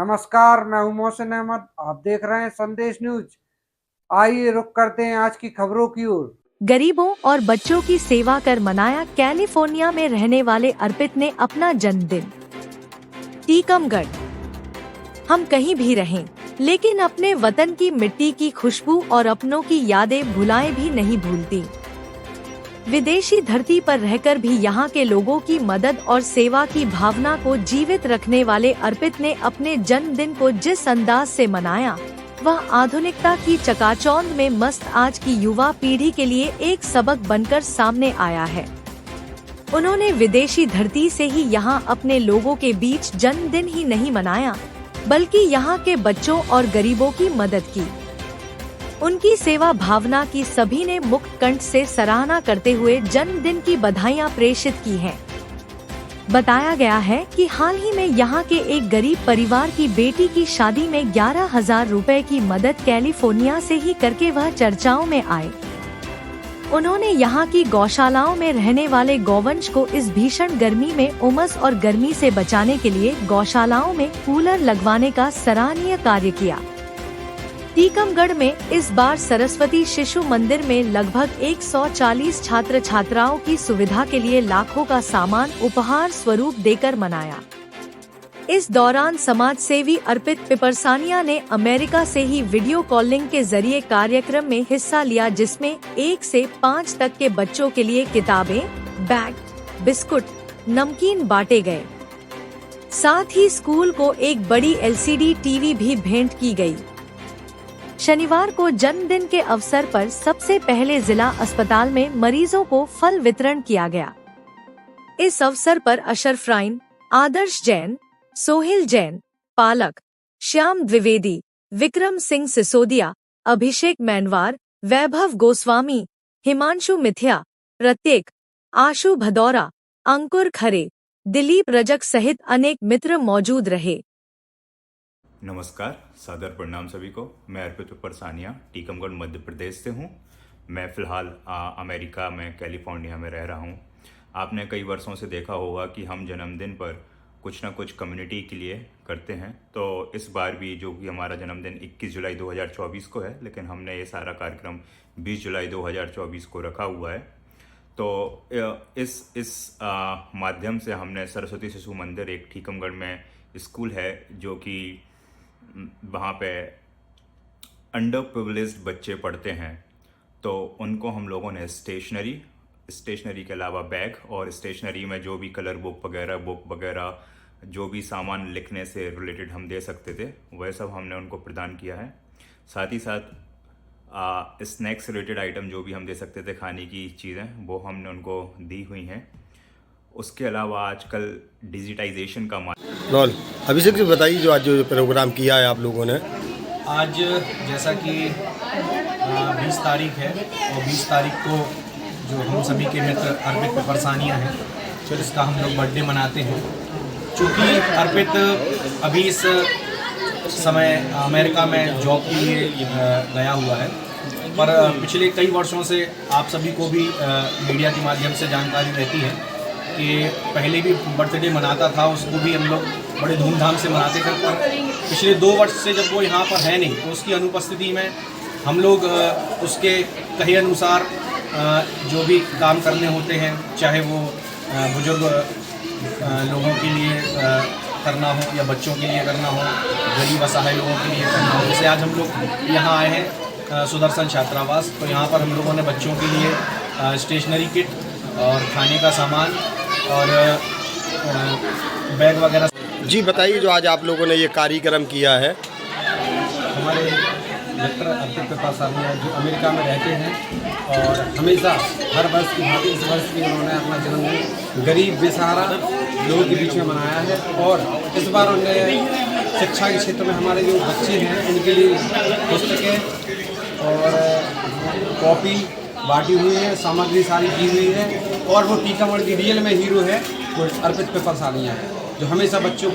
नमस्कार, मैं हूं मोहसिन अहमद। आप देख रहे हैं संदेश न्यूज। आइए रुक करते हैं आज की खबरों की ओर। गरीबों और बच्चों की सेवा कर मनाया कैलिफोर्निया में रहने वाले अर्पित ने अपना जन्मदिन। टीकमगढ़। हम कहीं भी रहें, लेकिन अपने वतन की मिट्टी की खुशबू और अपनों की यादें भुलाएं भी नहीं भूलती। विदेशी धरती पर रहकर भी यहाँ के लोगों की मदद और सेवा की भावना को जीवित रखने वाले अर्पित ने अपने जन्मदिन को जिस अंदाज से मनाया, वह आधुनिकता की चकाचौंध में मस्त आज की युवा पीढ़ी के लिए एक सबक बनकर सामने आया है। उन्होंने विदेशी धरती से ही यहाँ अपने लोगों के बीच जन्मदिन ही नहीं मनाया, बल्कि यहाँ के बच्चों और गरीबों की मदद की। उनकी सेवा भावना की सभी ने मुक्त कंठ से सराहना करते हुए जन्मदिन की बधाइयां प्रेषित की हैं। बताया गया है कि हाल ही में यहाँ के एक गरीब परिवार की बेटी की शादी में 11,000 रुपए की मदद कैलिफोर्निया से ही करके वह चर्चाओं में आए। उन्होंने यहाँ की गौशालाओं में रहने वाले गौवंश को इस भीषण गर्मी में उमस और गर्मी से बचाने के लिए गौशालाओं में कूलर लगवाने का सराहनीय कार्य किया। टीकमगढ़ में इस बार सरस्वती शिशु मंदिर में लगभग 140 छात्र छात्राओं की सुविधा के लिए लाखों का सामान उपहार स्वरूप देकर मनाया। इस दौरान समाज सेवी अर्पित पिपरसानिया ने अमेरिका से ही वीडियो कॉलिंग के जरिए कार्यक्रम में हिस्सा लिया, जिसमें 1 से 5 तक के बच्चों के लिए किताबें, बैग, बिस्कुट, नमकीन बांटे गए। साथ ही स्कूल को एक बड़ी LCD टीवी भी भेंट की गई। शनिवार को जन्मदिन के अवसर पर सबसे पहले जिला अस्पताल में मरीजों को फल वितरण किया गया। इस अवसर पर अशरफ राइन, आदर्श जैन, सोहिल जैन, पालक, श्याम द्विवेदी, विक्रम सिंह सिसोदिया, अभिषेक मैनवार, वैभव गोस्वामी, हिमांशु मिथिया, प्रत्येक, आशु भदौरा, अंकुर खरे, दिलीप रजक सहित अनेक मित्र मौजूद रहे। नमस्कार, सादर प्रणाम सभी को। मैं अर्पित पिपरसानिया टीकमगढ़ मध्य प्रदेश से हूँ। मैं फ़िलहाल अमेरिका में कैलिफोर्निया में रह रहा हूँ। आपने कई वर्षों से देखा होगा कि हम जन्मदिन पर कुछ ना कुछ कम्युनिटी के लिए करते हैं। तो इस बार भी जो कि हमारा जन्मदिन 21 जुलाई 2024 को है, लेकिन हमने ये सारा कार्यक्रम 20 जुलाई 2024 को रखा हुआ है। तो इस माध्यम से हमने सरस्वती शिशु मंदिर, एक टीकमगढ़ में स्कूल है जो कि वहाँ पे अंडर प्रिविलेज्ड बच्चे पढ़ते हैं, तो उनको हम लोगों ने स्टेशनरी के अलावा बैग और स्टेशनरी में जो भी कलर बुक वगैरह जो भी सामान लिखने से रिलेटेड हम दे सकते थे, वह सब हमने उनको प्रदान किया है। साथ ही साथ स्नैक्स रिलेटेड आइटम जो भी हम दे सकते थे, खाने की चीज़ें, वो हमने उनको दी हुई हैं। उसके अलावा आजकल डिजिटाइजेशन का लॉल अभिषेक जी बताइए, जो आज जो प्रोग्राम किया है आप लोगों ने। आज जैसा कि 20 तारीख है और 20 तारीख को जो हम सभी के मित्र अर्पित पिपरसानिया हैं, तो इसका हम लोग बर्थडे मनाते हैं। चूँकि अर्पित अभी इस समय अमेरिका में जॉब के लिए गया हुआ है, पर पिछले कई वर्षों से आप सभी को भी मीडिया के माध्यम से जानकारी रहती है कि पहले भी बर्थडे मनाता था, उसको भी हम लोग बड़े धूमधाम से मनाते थे। पर पिछले 2 वर्ष से जब वो यहाँ पर है नहीं, तो उसकी अनुपस्थिति में हम लोग उसके कहे अनुसार जो भी काम करने होते हैं, चाहे वो बुजुर्ग लोगों के लिए करना हो या बच्चों के लिए करना हो, गरीब असहाय लोगों के लिए करना हो। जैसे आज हम लोग यहाँ आए हैं सुदर्शन छात्रावास, तो यहाँ पर हम लोगों ने बच्चों के लिए स्टेशनरी किट और खाने का सामान और बैग वगैरह। जी बताइए, जो आज आप लोगों ने ये कार्यक्रम किया है। हमारे मित्र अर्पित पिपरसानिया जो अमेरिका में रहते हैं और हमेशा हर वर्ष की भांति इस वर्ष भी उन्होंने अपना जन्मदिन गरीब बेसहारा लोगों के बीच में मनाया है। और इस बार उन्होंने शिक्षा के क्षेत्र में हमारे जो बच्चे हैं उनके लिए पुस्तकें और कॉपी बांटी हुई है, सामग्री सारी की हुई है। और वो टीकमगढ़ की रियल में हीरो है, वो अर्पित पिपरसानिया है, जो हमेशा बच्चों